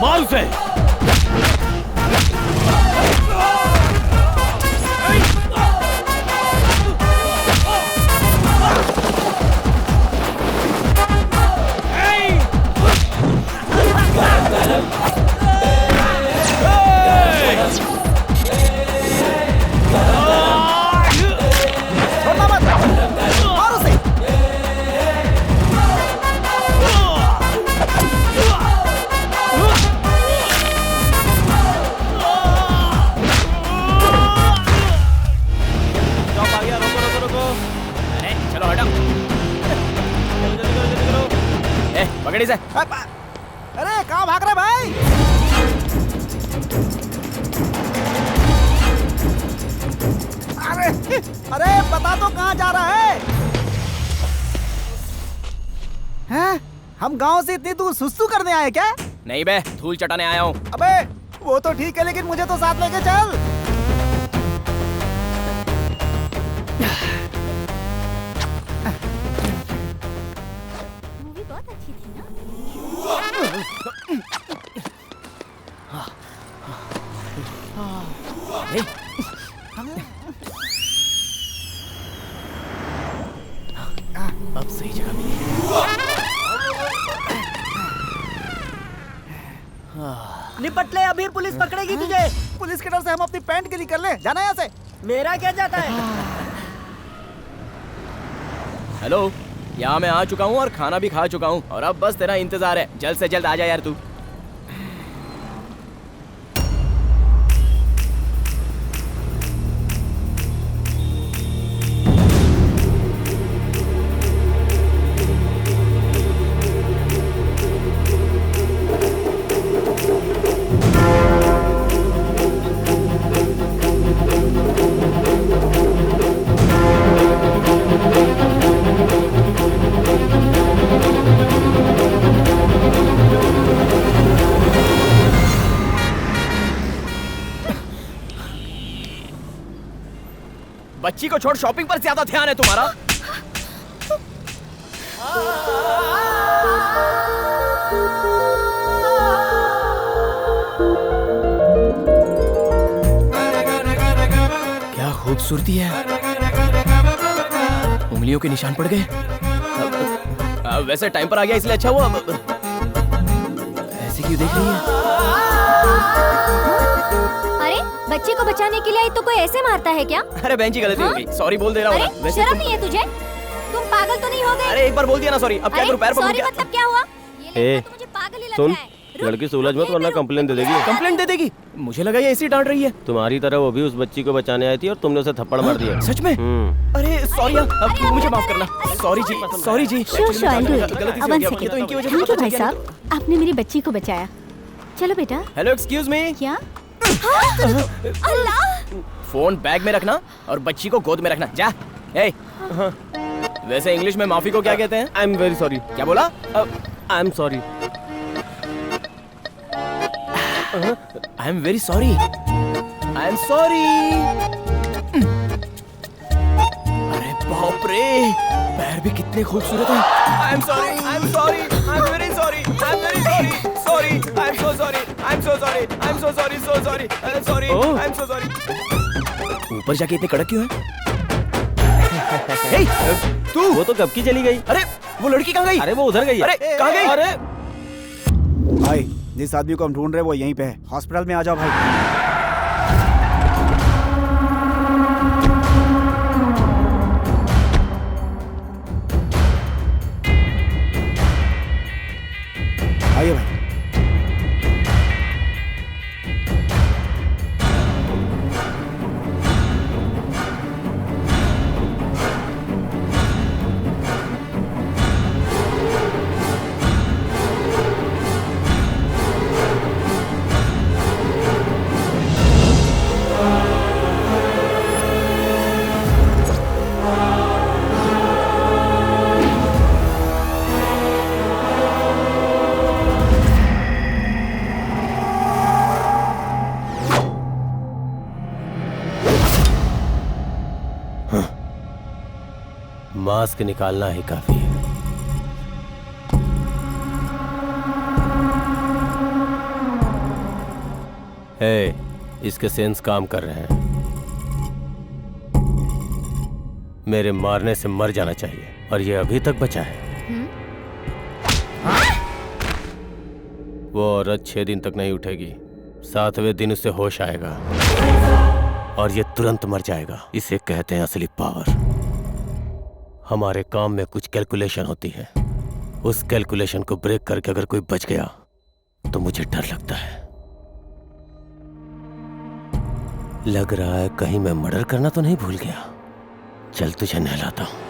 मार उसे। पकड़ी से। अरे कहाँ भाग रहे भाई? अरे अरे बता तो कहाँ जा रहा है? हैं? हम गांव से इतनी दूर सुसु करने आए क्या? नहीं बे, धूल चटाने आया हूँ। अबे वो तो ठीक है, लेकिन मुझे तो साथ लेके चल। मूवी बहुत अच्छी थी ना? अब सही जगह मिली। निपट ले, अभी पुलिस पकड़ेगी तुझे। पुलिस के डर से हम अपनी पैंट गिली कर ले। जाना यहाँ से। मेरा क्या जाता है? हेलो, यहाँ मैं आ चुका हूँ और खाना भी खा चुका हूँ और अब बस तेरा इंतजार है। जल्द से जल्द आ जा यार तू। बच्ची को छोड़ शॉपिंग पर ज्यादा ध्यान है तुम्हारा। क्या खूबसूरती है। उंगलियों के निशान पड़ गए। वैसे टाइम पर आ गया इसलिए अच्छा हुआ। ऐसे क्यों देख रही है? बच्चे को बचाने के लिए तो कोई ऐसे मारता है क्या? अरे बहन जी गलती हो गई, सॉरी बोल दे रहा हूँ। अरे शर्म नहीं है तुझे? तुम पागल तो नहीं हो गए? अरे एक बार बोल दिया ना सॉरी, अब क्या करूं, पैर पकड़ क्या? मतलब क्या हुआ? ये तो मुझे पागल ही लग रहा है। लड़की सुलझ मत वरना कंप्लेन दे देगी। कंप्लेंट दे देगी? मुझे लगा ये ऐसी डांट रही है। तुम्हारी तरह वो भी उस बच्ची को बचाने आई थी और तुमने उसे थप्पड़ मार दिया। सच में? अरे सॉरी, अब मुझे माफ करना। Sorry ji, sorry ji. Thank you भाई साहब, आपने मेरी बच्ची को बचाया। चलो बेटा। Hello excuse me. क्या? अल्लाह! फोन बैग में रखना और बच्ची को गोद में रखना। जा। ए, वैसे इंग्लिश में माफी को क्या कहते हैं? I am very sorry. क्या बोला? I am sorry. I am very sorry. I am sorry. अरे बाप रे, पैर भी कितने खूबसूरत हैं। I am sorry, I am sorry, I am very sorry, I am very sorry, sorry, I am so sorry, I am so sorry, I am so sorry, so sorry, I am sorry, I am so sorry. ऊपर जाके इतने कड़क क्यों है? हे, तू? वो तो कब की चली गई। अरे वो लड़की कहाँ गई? अरे वो उधर गई। अरे कहाँ गई? अरे भाई जिस आदमी को हम ढूंढ रहे हैं वो यहीं पे है। हॉस्पिटल में आ जाओ भाई। आइए भाई। मास्क निकालना ही काफी है। इसके सेंस काम कर रहे हैं। मेरे मारने से मर जाना चाहिए और ये अभी तक बचा है। वो औरत 6 दिन तक नहीं उठेगी, 7वें दिन उसे होश आएगा और ये तुरंत मर जाएगा। इसे कहते हैं असली पावर। हमारे काम में कुछ कैलकुलेशन होती है, उस कैलकुलेशन को ब्रेक करके अगर कोई बच गया तो मुझे डर लगता है। लग रहा है कहीं मैं मर्डर करना तो नहीं भूल गया। चल तुझे नहलाता हूं।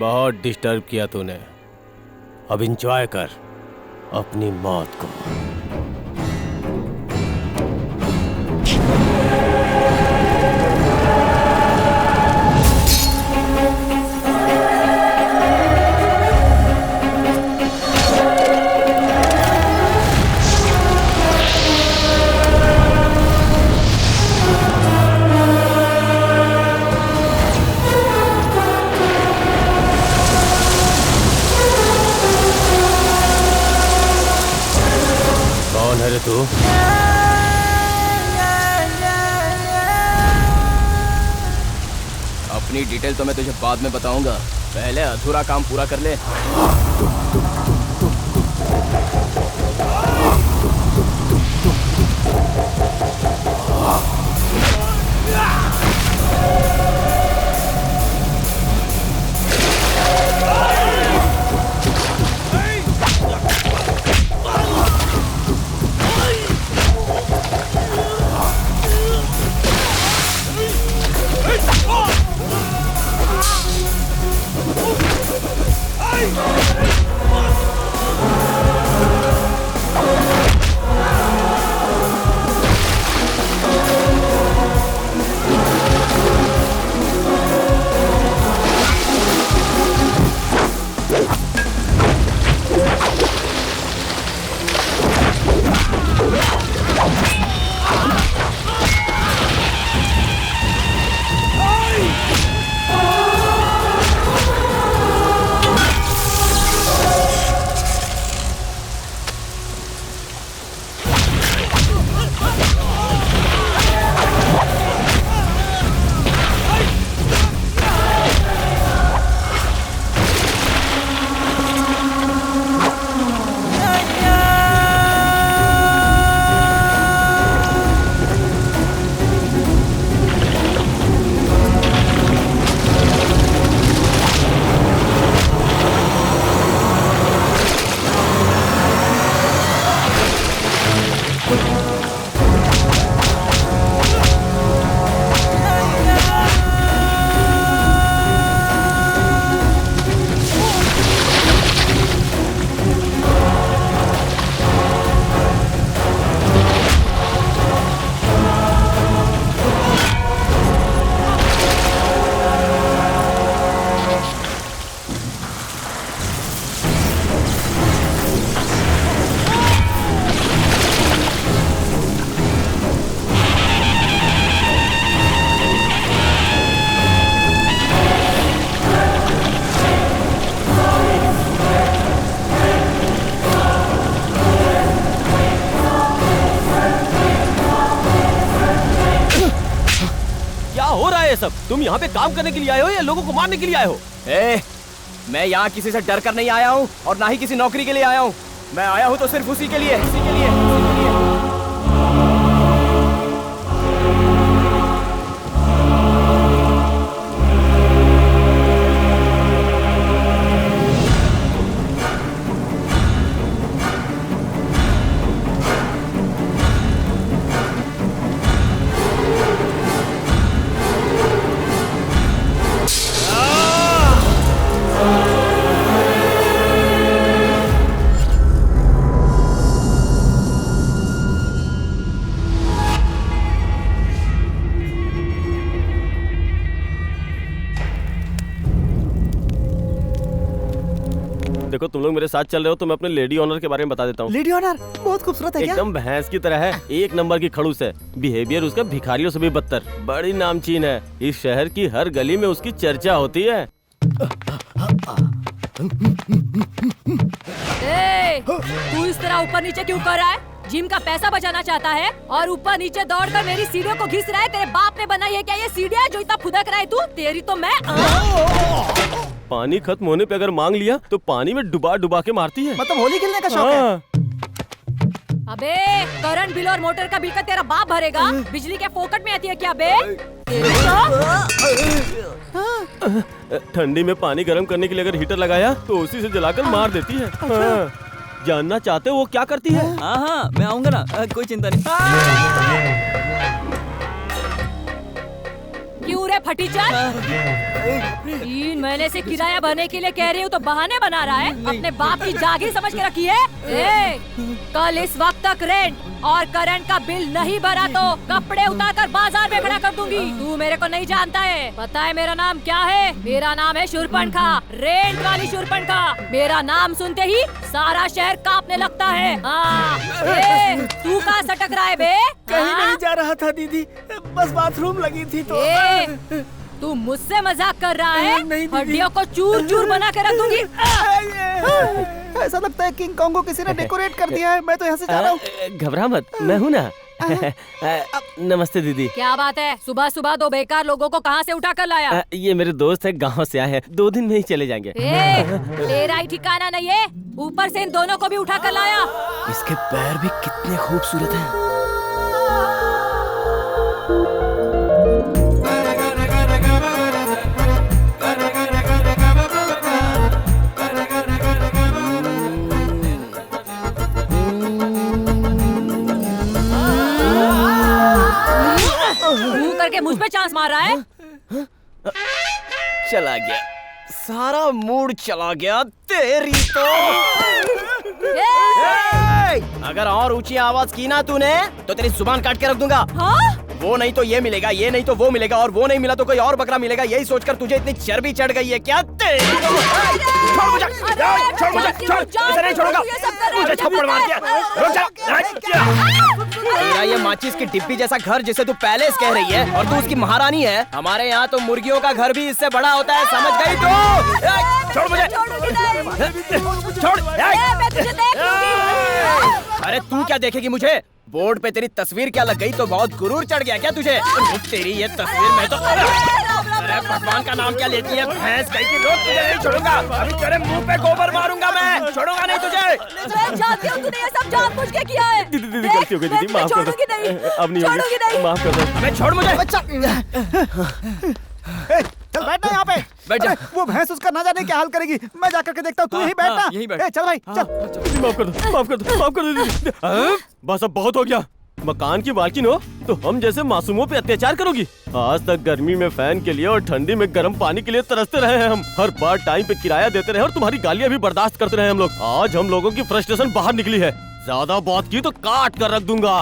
बहुत डिस्टर्ब किया तूने, अब एंजॉय कर अपनी मौत को। तू अपनी डिटेल तो मैं तुझे बाद में बताऊंगा, पहले अधूरा काम पूरा कर ले। सब तुम यहाँ पे काम करने के लिए आए हो या लोगों को मारने के लिए आए हो? मैं यहाँ किसी से डर कर नहीं आया हूँ और ना ही किसी नौकरी के लिए आया हूँ। मैं आया हूँ तो सिर्फ उसी के लिए, उसी के लिए, उसी के लिए। देखो तुम लोग मेरे साथ चल रहे हो तो मैं अपने लेडी ऑनर के बारे में बता देता हूँ। लेडी ऑनर बहुत खूबसूरत है क्या? एकदम भैंस की तरह है, एक नंबर की खड़ूस है। बिहेवियर उसका भिखारियों से भी बदतर। बड़ी नामचीन है, इस शहर की हर गली में उसकी चर्चा होती है। तू इस तरह ऊपर नीचे क्यों कर रहा है? जिम का पैसा बचाना चाहता है और ऊपर नीचे दौड़कर मेरी सीढ़ियों को घिस रहा है। तेरे बाप ने बनाई है क्या ये सीढ़ियाँ जो इतना फुदक रहा है तू? तेरी तो मैं पानी खत्म होने पे अगर मांग लिया तो पानी में डुबा डुबा के मारती है। मतलब होली खेलने का शौक है? अबे करंट बिल और मोटर का बिल का तेरा बाप भरेगा? बिजली के फोकट में आती है क्या बे? ठंडी में पानी गर्म करने के लिए अगर हीटर लगाया तो उसी से जलाकर मार देती है। हाँ। जानना चाहते हो वो क्या करती है? हाँ मैं आऊंगा ना, कोई चिंता नहीं। क्यों रे फटीचर? 3 महीने से किराया भरने के लिए कह रही हूँ तो बहाने बना रहा है। अपने बाप की जागीर समझ के रखी है। कल इस वक्त तक रेंट और करंट का बिल नहीं भरा तो कपड़े उतारकर बाजार में खड़ा कर दूंगी। तू मेरे को नहीं जानता है? पता है मेरा नाम क्या है? मेरा नाम है शूरपणखा, रेंट वाली शूरपणखा। मेरा नाम सुनते ही सारा शहर कांपने लगता है। तू कहाँ सटक रहा है बे? कहीं नहीं जा रहा था दीदी, बस बाथरूम लगी थी तो। तू मुझसे मजाक कर रहा है? हड्डियों को चूर चूर बना के रख दूंगी। ऐसा लगता है किंग कॉन्ग को किसी ने डेकोरेट कर दिया है। मैं तो यहाँ से जा रहा हूँ। घबरा मत, मैं हूँ ना। नमस्ते दीदी। क्या बात है? सुबह सुबह 2 बेकार लोगों को कहाँ से उठा कर लाया? ये मेरे दोस्त है, गांव से आए हैं, 2 दिन में ही चले जाएंगे। तेरा ही ठिकाना नहीं है, ऊपर से इन दोनों को भी उठा कर लाया। इसके पैर भी कितने खूबसूरत हैं। करके मुझ पे चांस मार रहा है। चला गया, सारा मूड चला गया तेरी तो। अगर और ऊंची आवाज की ना तूने तो तेरी जुबान काट के रख दूंगा। हाँ? वो नहीं तो ये मिलेगा, ये नहीं तो वो मिलेगा, और वो नहीं मिला तो कोई और बकरा मिलेगा। यही सोचकर तुझे इतनी चर्बी चढ़ गई है क्या? तेरी छोड़ मुझे, छोड़ मुझे, छोड़, इसे नहीं छोड़ूंगा। मुझे थप्पड़ मार दिया, रुक जा। तेरा ये माचिस की डिब्बी जैसा घर जिसे तू पैलेस कह रही है और तू उसकी महारानी है। हमारे यहाँ तो मुर्गियों का घर भी इससे बड़ा होता है, समझ गई तू? छोड़ मुझे, छोड़। अरे तू क्या देखेगी मुझे? बोर्ड पे तेरी तस्वीर क्या लग गई तो बहुत गुरूर चढ़ गया क्या तुझे? तेरी ये तस्वीर मैं तो अरे भगवान का नाम क्या लेती है भैंस कहीं की। रोक, तुझे नहीं छोड़ूंगा। अभी तेरे मुंह पे गोबर मारूंगा मैं, छोड़ूंगा नहीं तुझे। मैं जानती हूँ तूने ये सब जानबूझ के किया है। दीदी गलती हो गई दीदी, माफ कर दो। अब नहीं होगी, माफ कर दो। मैं छोड़ मुझे। चल बैठना यहाँ पे। बैठ जा। वो भैंस उसका ना जाने क्या हाल करेगी। मैं जाकर के देखता हूँ, तू यहीं बैठना। यहीं बैठ। चल भाई चल। माफ कर दो, माफ कर दो, माफ कर दो दीदी। बस अब बहुत हो गया। मकान की मालकिन हो तो हम जैसे मासूमों पे अत्याचार करोगी? आज तक गर्मी में फैन के लिए और ठंडी में गर्म पानी के लिए तरसते रहे हैं हम। हर बार टाइम पे किराया देते रहे और तुम्हारी गालियाँ भी बर्दाश्त करते रहे हम लोग। आज हम लोगों की फ्रस्ट्रेशन बाहर निकली है। ज्यादा बात की तो काट कर रख दूंगा।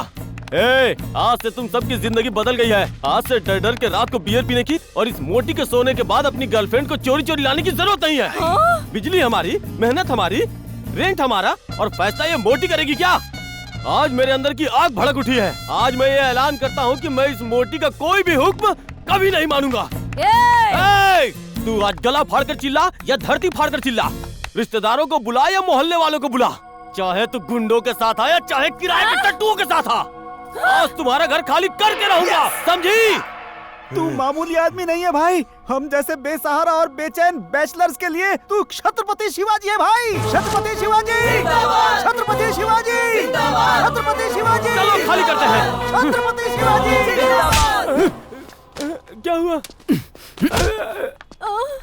आज से तुम सबकी जिंदगी बदल गई है। आज से डर डर के रात को बियर पीने की और इस मोटी के सोने के बाद अपनी गर्लफ्रेंड को चोरी चोरी लाने की जरूरत नहीं है। बिजली हमारी, मेहनत हमारी, रेंट हमारा, और फैसला ये मोटी करेगी क्या? आज मेरे अंदर की आग भड़क उठी है। आज मैं ये ऐलान करता हूँ कि मैं इस मोटी का कोई भी हुक्म कभी नहीं मानूंगा। तू आज गला फाड़ कर चिल्ला या धरती फाड़ कर चिल्ला, रिश्तेदारों को बुला या मोहल्ले वालों को बुला, चाहे तू गुंडों के साथ आ या चाहे किराए के टट्टुओं के साथ आ, आज तुम्हारा घर खाली करके रहूंगा, समझी? तू मामूली आदमी नहीं है भाई। हम जैसे बेसहारा और बेचैन बैचलर्स के लिए तू छत्रपति शिवाजी है भाई। छत्रपति शिवाजी, छत्रपति शिवाजी, छत्रपति शिवाजी। चलो खाली करते हैं। छत्रपति शिवाजी। क्या हुआ?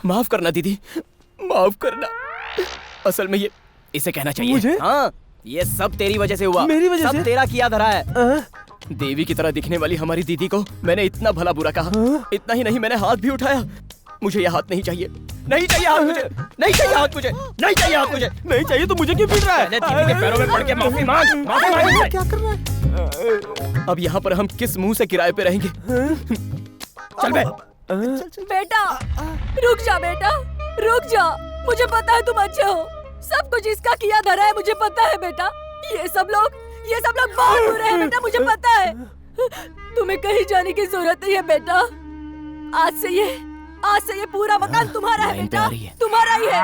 माफ करना दीदी, माफ करना। असल में ये इसे कहना चाहिए मुझे? हाँ, ये सब तेरी वजह से हुआ। मेरी वजह सब से? तेरा किया धरा है। देवी की तरह दिखने वाली हमारी दीदी को मैंने इतना भला बुरा कहा। इतना ही नहीं, मैंने हाथ भी उठाया। मुझे ये हाथ नहीं चाहिए, नहीं चाहिए हाथ मुझे, नहीं चाहिए हाथ मुझे, नहीं चाहिए हाथ मुझे। नहीं चाहिए तो मुझे क्यों पीट रहा है? पहले दीदी के पैरों में पड़ के माफी मांग, माफी मांग। क्या कर रहा है? अब यहाँ पर हम किस मुंह से किराए पे रहेंगे? चल बे। बेटा रुक जा, बेटा रुक जा। मुझे पता है तुम अच्छे हो, सब कुछ इसका किया धरा है, मुझे पता है बेटा। ये सब लोग बहुत बुरे हैं बेटा, मुझे पता है। तुम्हें कहीं जाने की जरूरत नहीं है बेटा। आज से ये पूरा मकान तुम्हारा है बेटा, तुम्हारा ही है।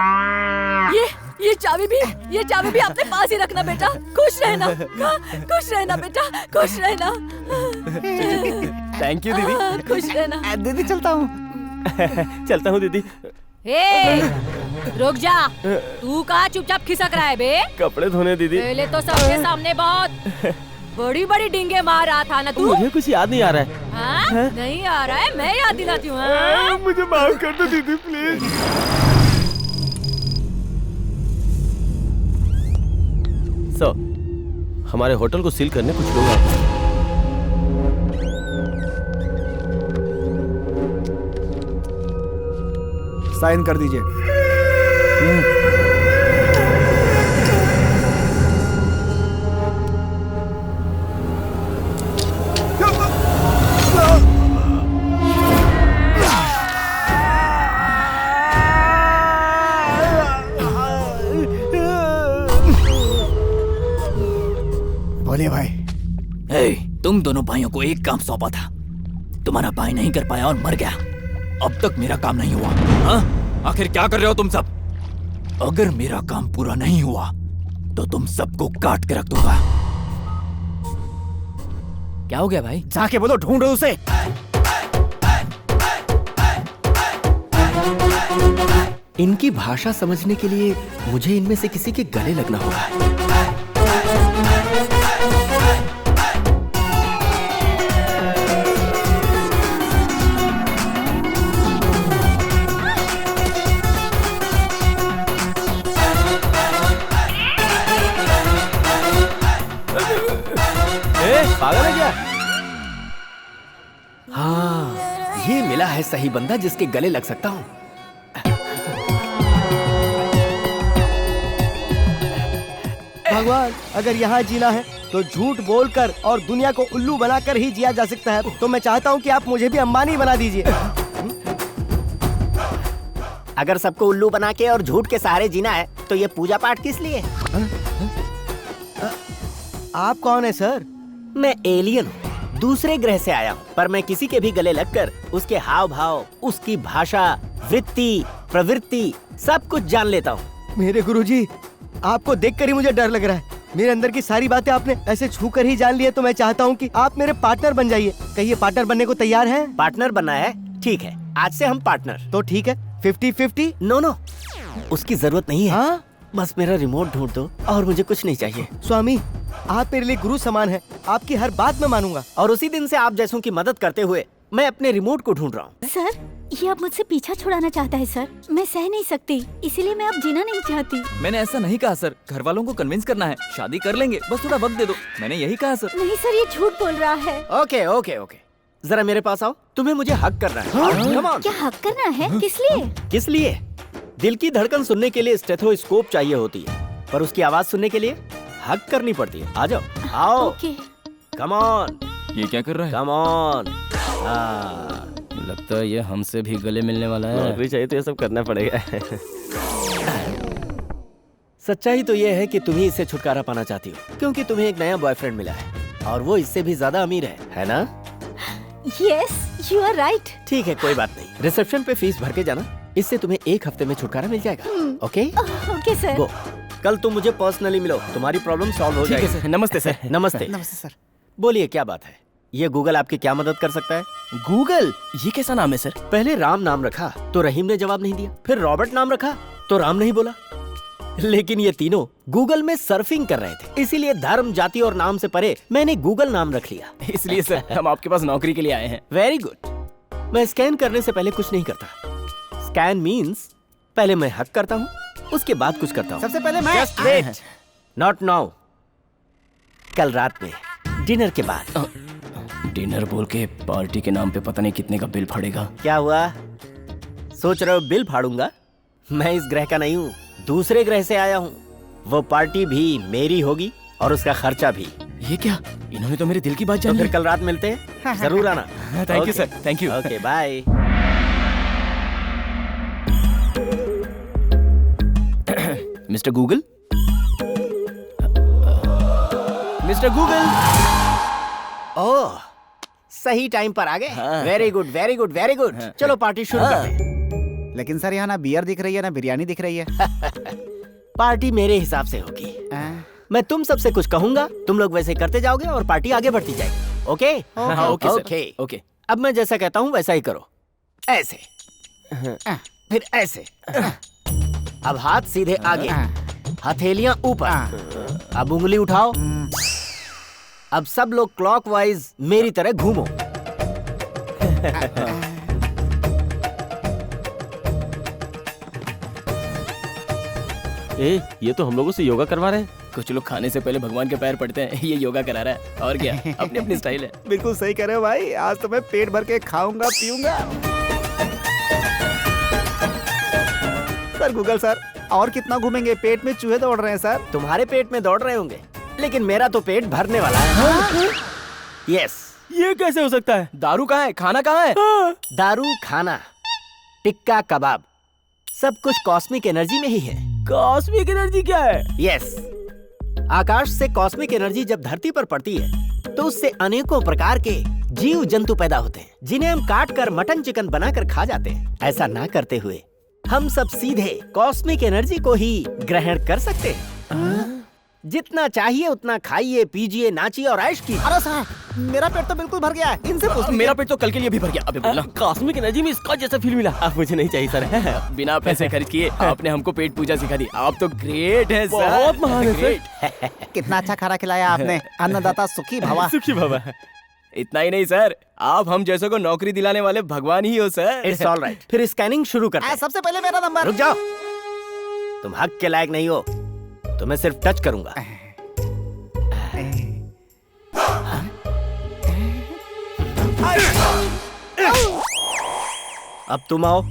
ये चाबी भी अपने पास ही रखना बेटा। खुश रहना, खुश रहना बेटा, खुश रहना। थैंक यू दीदी। खुश रहना। दीदी चलता हूँ। चलता हूँ दीदी। रुक जा, तू कहाँ चुपचाप खिसक रहा है बे? कपड़े धोने दीदी। पहले तो सबके सामने बहुत बड़ी बड़ी डिंगे मार रहा था ना तू। मुझे कुछ याद नहीं आ रहा है। हाँ? नहीं आ रहा है, मैं याद दिलाती हूँ। हाँ? मुझे माफ कर दो दीदी प्लीज। हमारे होटल को सील करने कुछ लोग आए हैं। साइन कर दीजिए। बोलिए भाई। तुम दोनों भाइयों को एक काम सौंपा था, तुम्हारा भाई नहीं कर पाया और मर गया। अब तक मेरा काम नहीं हुआ। हाँ? आखिर क्या कर रहे हो तुम सब? अगर मेरा काम पूरा नहीं हुआ तो तुम सबको काट के रख दूंगा। क्या हो गया भाई? जाके बोलो ढूंढो उसे। इनकी भाषा समझने के लिए मुझे इनमें से किसी के गले लगना होगा। पागल है क्या? हाँ, ये मिला है सही बंदा जिसके गले लग सकता हूँ। भगवान, अगर यहाँ जीना है तो झूठ बोलकर और दुनिया को उल्लू बनाकर ही जिया जा सकता है। तो मैं चाहता हूँ कि आप मुझे भी अंबानी बना दीजिए। अगर सबको उल्लू बना के और झूठ के सहारे जीना है तो ये पूजा पाठ किस लिए? आप कौन है सर? मैं एलियन हूँ, दूसरे ग्रह से आया हूँ, पर मैं किसी के भी गले लगकर उसके हाव भाव, उसकी भाषा, वृत्ति, प्रवृत्ति सब कुछ जान लेता हूँ। मेरे गुरुजी, आपको देखकर ही मुझे डर लग रहा है। मेरे अंदर की सारी बातें आपने ऐसे छू कर ही जान ली है, तो मैं चाहता हूँ कि आप मेरे पार्टनर बन जाइए। कहिए पार्टनर बनने को तैयार हैं? पार्टनर बनना है? ठीक है, आज से हम पार्टनर। तो ठीक है, 50-50? नो, उसकी जरूरत नहीं है। हाँ? बस मेरा रिमोट ढूंढ दो और मुझे कुछ नहीं चाहिए। स्वामी, आप मेरे लिए गुरु समान हैं। आपकी हर बात मैं मानूंगा। और उसी दिन से आप जैसों की मदद करते हुए मैं अपने रिमोट को ढूंढ रहा हूँ। सर, ये अब मुझसे पीछा छुड़ाना चाहता है सर। मैं सह नहीं सकती, इसीलिए मैं अब जीना नहीं चाहती। मैंने ऐसा नहीं कहा सर, घर वालों को कन्विंस करना है, शादी कर लेंगे, बस थोड़ा वक्त दे दो। मैंने यही कहा सर। नहीं सर, ये झूठ बोल रहा है। ओके, जरा मेरे पास आओ। तुम्हें मुझे हक करना है। Come on। क्या हक करना है? किस लिए? किस लिए? दिल की धड़कन सुनने के लिए स्टेथोस्कोप चाहिए होती है, पर उसकी आवाज सुनने के लिए हक करनी पड़ती है। आ जाओ, आओ। ओके। कम ऑन, ये क्या कर रहा है? Come on. लगता है ये हमसे भी गले मिलने वाला है। नौकरी चाहिए तो ये सब करना पड़ेगा। सच्चाई तो ये है कि तुम ही इससे छुटकारा पाना चाहती हो, क्योंकि तुम्हें एक नया बॉयफ्रेंड मिला है और वो इससे भी ज्यादा अमीर है ना? Yes, you are right. ठीक है, कोई बात नहीं। रिसेप्शन पे फीस भर के जाना, इससे तुम्हें 1 हफ्ते में छुटकारा मिल जाएगा। Okay okay sir. गो। कल तुम मुझे पर्सनली मिलो, तुम्हारी प्रॉब्लम सॉल्व हो जाएगी। ठीक है सर। नमस्ते सर। नमस्ते। नमस्ते सर। बोलिए क्या बात है? ये गूगल आपकी क्या मदद कर सकता है? गूगल? ये कैसा नाम है सर? पहले राम नाम रखा तो रहीम ने जवाब नहीं दिया, फिर रॉबर्ट नाम रखा तो राम नहीं बोला। लेकिन ये तीनों गूगल में सर्फिंग कर रहे थे, इसीलिए धर्म, जाति और नाम से परे मैंने गूगल नाम रख लिया। इसलिए सर हम आपके पास नौकरी के लिए आए हैं। Very good. मैं स्कैन करने से पहले कुछ नहीं करता। स्कैन मीन्स पहले मैं हक करता हूँ, उसके बाद कुछ करता हूँ। सबसे पहले मैं। जस्ट वेट, नॉट नाउ, कल रात में डिनर के बाद। डिनर बोल के पार्टी के नाम पे पता नहीं कितने का बिल फाड़ेगा। क्या हुआ? सोच रहे हो बिल फाड़ूंगा? मैं इस ग्रह का नहीं हूँ, दूसरे ग्रह से आया हूँ। वो पार्टी भी मेरी होगी और उसका खर्चा भी। ये क्या? इन्होंने तो मेरे दिल की बात तो जान ली। फिर कल रात मिलते हैं, जरूर आना। Thank you sir, thank you. Okay, bye. Mister Google, mister Google. Oh, सही टाइम पर आ गए। Very good very good very good. चलो पार्टी शुरू करते हैं। लेकिन सर यहाँ ना बियर दिख रही है ना बिरयानी दिख रही है। पार्टी मेरे हिसाब से होगी। मैं तुम सबसे कुछ कहूंगा, तुम लोग वैसे करते जाओगे और पार्टी आगे बढ़ती जाएगी। ओके? हाँ, ओके सर। ओके। ओके। अब मैं जैसा कहता हूँ वैसा ही करो। ऐसे, फिर ऐसे। अब हाथ सीधे आगे, हथेलियां ऊपर। अब उंगली उठाओ। अब सब लोग क्लॉकवाइज मेरी तरह घूमो। ये तो हम लोगों से योगा करवा रहे हैं। कुछ लोग खाने से पहले भगवान के पैर पड़ते हैं, ये योगा करा रहा है। और क्या, अपनी अपनी स्टाइल है। बिल्कुल सही कह रहे हो भाई, आज तो मैं पेट भर के खाऊंगा पीऊंगा। सर गूगल सर, और कितना घूमेंगे? पेट में चूहे दौड़ रहे हैं सर। तुम्हारे पेट में दौड़ रहे होंगे, लेकिन मेरा तो पेट भरने वाला है। यस। ये कैसे हो सकता है? दारू कहाँ है? खाना कहाँ है? दारू, खाना, टिक्का कबाब, सब कुछ कॉस्मिक एनर्जी में ही है। कॉस्मिक एनर्जी क्या है? यस। आकाश से कॉस्मिक एनर्जी जब धरती पर पड़ती है तो उससे अनेकों प्रकार के जीव जंतु पैदा होते हैं, जिन्हें हम काट कर मटन चिकन बनाकर खा जाते हैं। ऐसा ना करते हुए हम सब सीधे कॉस्मिक एनर्जी को ही ग्रहण कर सकते हैं। जितना चाहिए उतना खाइए, पीजिए, नाचिए और ऐश कीजिए। अरे सर, मेरा पेट तो बिल्कुल भर गया है। इनसे पूछ लीजिए। मेरा पेट तो कल के लिए भी भर गया। अबे बोला, कॉस्मिक एनर्जी में इसका जैसा फील मिला। अब मुझे नहीं चाहिए सर। बिना पैसे खर्च किए आपने हमको पेट पूजा सिखा दी। आप तो ग्रेट है सर। बहुत महान है ग्रेट। कितना अच्छा खाना खिलाया आपने। अन्नदाता सुखी भवा। सुखी बाबा। इतना ही नहीं सर, आप हम जैसों को नौकरी दिलाने वाले भगवान ही हो सर। It's all right. फिर स्कैनिंग शुरू करते हैं। सबसे पहले मेरा नंबर। रुक जाओ, तुम हक के लायक नहीं हो, तो मैं सिर्फ टच करूंगा। अब तुम आओ।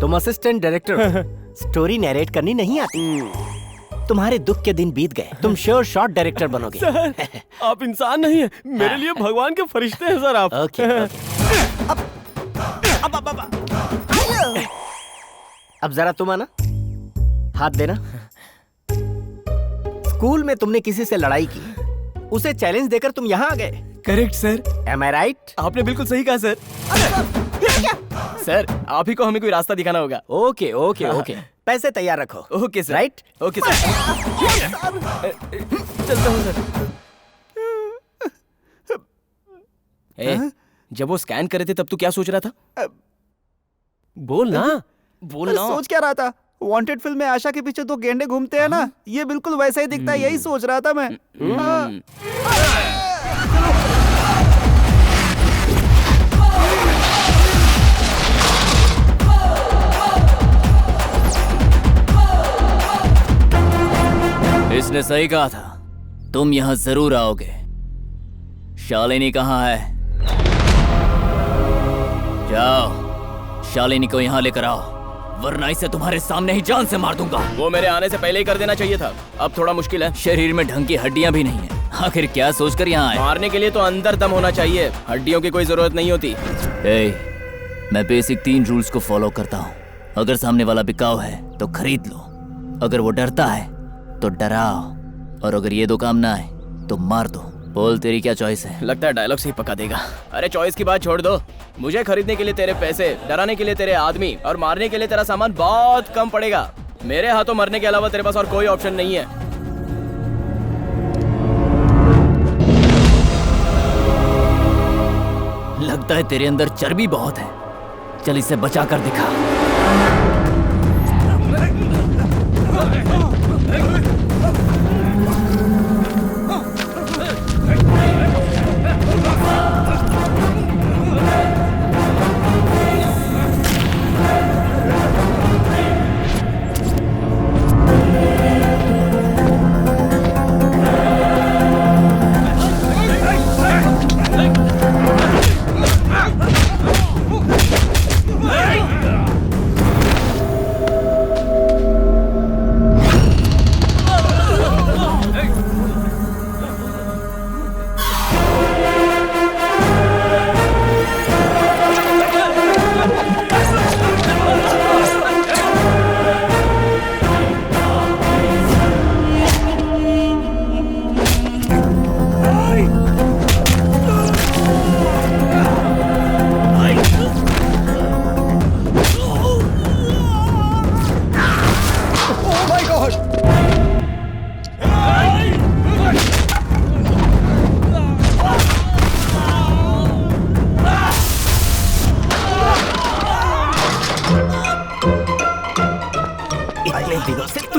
तुम असिस्टेंट डायरेक्टर हो, स्टोरी नैरेट करनी नहीं आती। तुम्हारे दुख के दिन बीत गए, तुम श्योर शॉट डायरेक्टर बनोगे। सर, आप इंसान नहीं है, मेरे लिए भगवान के फरिश्ते हैं सर आप। ओके। अब जरा तुम आना, हाथ देना। स्कूल में तुमने किसी से लड़ाई की, उसे चैलेंज देकर तुम यहाँ आ गए। Correct sir. Am I right? आपने बिल्कुल सही कहा सर। सर, आप ही को हमें कोई रास्ता दिखाना होगा। Okay okay okay. पैसे तैयार रखो। Okay sir. Right? Okay sir. चलता हूँ सर। जब वो स्कैन कर रहे थे तब तू क्या सोच रहा था? बोल ना। सोच क्या रहा था? वांटेड फिल्म में आशा के पीछे दो गेंडे घूमते हैं ना, ये बिल्कुल वैसा ही दिखता है। यही सोच रहा था मैं। इसने सही कहा था, तुम यहाँ जरूर आओगे। शालिनी कहाँ है? जाओ, शालिनी को यहाँ लेकर आओ, वरना इसे तुम्हारे सामने ही जान से मार दूंगा। वो मेरे आने से पहले ही कर देना चाहिए था। अब थोड़ा मुश्किल है। शरीर में ढंग की हड्डियां भी नहीं है, आखिर क्या सोचकर यहाँ आए? मारने के लिए तो अंदर दम होना चाहिए, हड्डियों की कोई जरूरत नहीं होती। मैं बेसिक 3 रूल्स को फॉलो करता हूँ। अगर सामने वाला बिकाऊ है तो खरीद लो, अगर वो डरता है तो डराओ, और अगर ये दो काम ना आए तो मार दो। बोल, तेरी क्या चॉइस है? लगता है डायलॉग से ही पका देगा। अरे चॉइस की बात छोड़ दो, मुझे खरीदने के लिए तेरे पैसे, डराने के लिए तेरे आदमी और मारने के लिए तेरा सामान बहुत कम पड़ेगा। मेरे हाथों मरने के अलावा तेरे पास और कोई ऑप्शन नहीं है। लगता है तेरे अंदर चर्बी बहुत है, चल इसे बचा कर दिखा।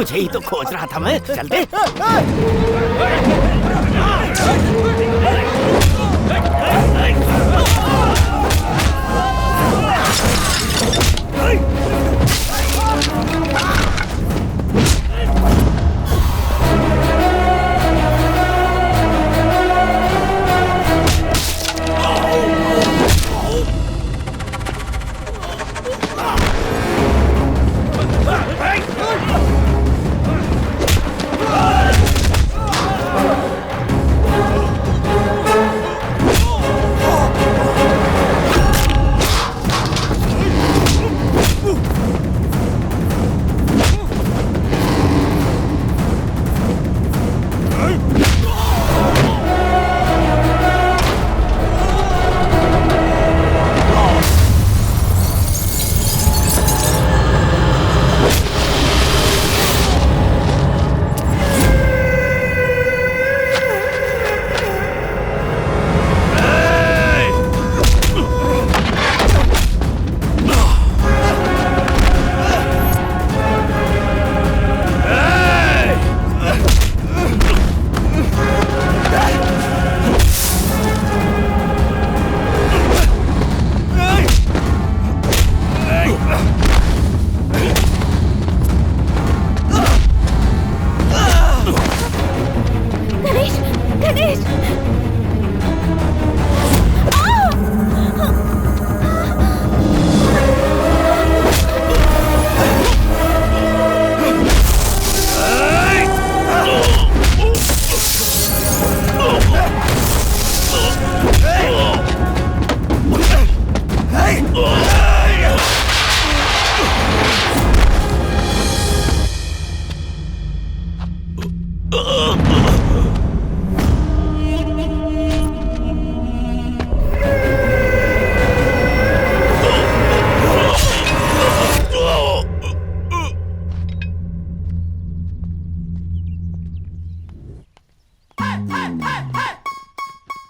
तुझे ही तो खोज रहा था मैं। चलते।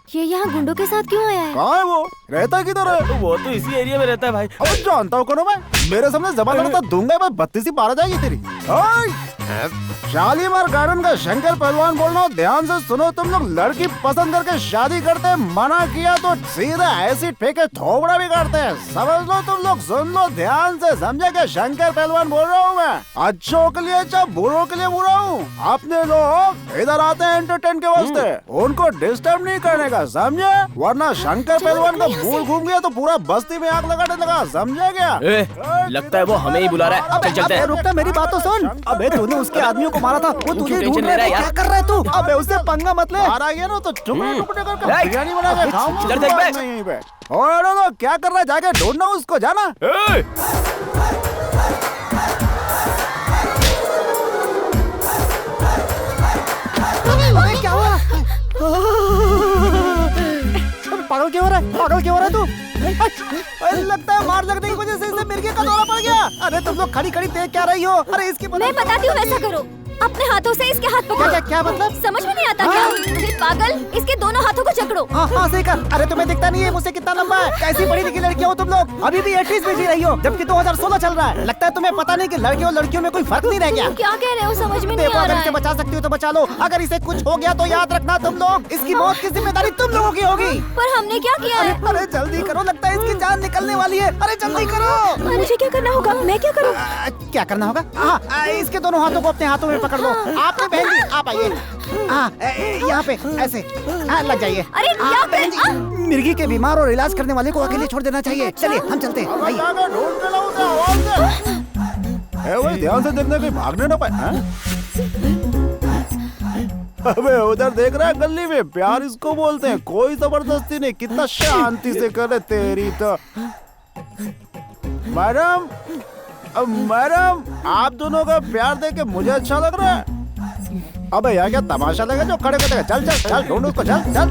ये यहाँ गुंडों के साथ क्यों आया है? कहाँ है वो? रहता किधर है? वो तो इसी एरिया में रहता है भाई। अब जानता हूँ कौन मैं? मेरे सामने जबान लड़ता दूंगा मैं, बत्ती सी पार आ जाएगी तेरी। शालीमार गार्डन का शंकर पहलवान बोल रहा हूँ, ध्यान से सुनो। तुम लोग लड़की पसंद करके शादी करते हैं, मना किया तो सीधा एसिड फेंके थोबड़ा भी करते हैं। समझ लो तुम लोग, सुन लो ध्यान से, समझे क्या? शंकर पहलवान बोल रहा हूँ मैं, अच्छों के लिए अच्छा, बुरों के लिए बुरा हूँ। अपने लोग इधर आते हैं एंटरटेन के वास्ते, उनको डिस्टर्ब नहीं करने का, समझे? वरना शंकर पहलवान का मूड घूम गया तो पूरा बस्ती में आग लगाने लगा, समझे क्या? लगता है वो हमें ही बुला रहा है। अबे चलते हैं। रुकना, मेरी बात तो सुन। अबे तूने उसके आदमियों को मारा था, वो तुझे ढूंढ रहा है, क्या कर रहा है तू? अबे उससे पंगा मत ले। मारा गया ना तो टुकड़े टुकड़े करके बिरयानी बना के खाऊंगा। चल देख बे। नहीं बे। और तो क्या कर रहा है? जाके ढूंढना उसको, जाना। अबे क्या हुआ? पागल क्यों हो रहा है? पागल क्यों हो रहा है तू? लगता है मार लगने की वजह से इसे मिर्गी का दौरा पड़ गया। अरे तुम लोग खड़ी खड़ी देख क्या रही हो? अरे इसकी मैं बताती हूँ, वैसा करो। अपने हाथों से इसके हाथ पकड़ो। क्या मतलब? समझ में नहीं आता क्या? अरे पागल, इसके दोनों हाथों को जकड़ो। हाँ सही कर। अरे तुम्हें दिखता नहीं है मुझसे कितना लंबा है? कैसी पढ़ी लिखी लड़कियां हो तुम लोग? अभी भी 80s में जी रही हो, जबकि 2016 चल रहा है। लगता है तुम्हें पता नहीं कि लड़के और लड़कियों में कोई फर्क नहीं रह गया। क्या कह रहे हो? समझ में नहीं देखो, आ अगर रहा इसे है। बचा सकती हो तो बचा लो, अगर इसे कुछ हो गया तो याद रखना तुम लोग, इसकी मौत की जिम्मेदारी तुम लोगों की होगी। पर हमने क्या किया है? अरे जल्दी करो, लगता है इसकी जान निकलने वाली है। अरे जल्दी करो। मुझे क्या करना होगा? मैं क्या करूँ? क्या करना होगा? हाँ, इसके दोनों हाथों को अपने हाथों में पकड़ लो। आपने बहन जी, आप आइए। यहाँ पे ऐसे लग जाइए। अरे क्या बहन जी, मिर्गी के बीमार और इलाज करने वाले को अकेले छोड़ देना चाहिए। चलिए हम चलते हैं। आइए। ध्यान से देखना कहीं भागने ना पाए। अबे उधर देख रहा है गली में, प्यार इसको बोलते हैं, कोई जबरदस्ती नहीं, कितना शांति से करे। तेरी तो मैडम, मैडम आप दोनों का प्यार देख के मुझे अच्छा लग रहा है। अबे यहाँ क्या तमाशा लगा जो खड़े खड़े? चल चल चल, ढूंढ उसको, चल चल।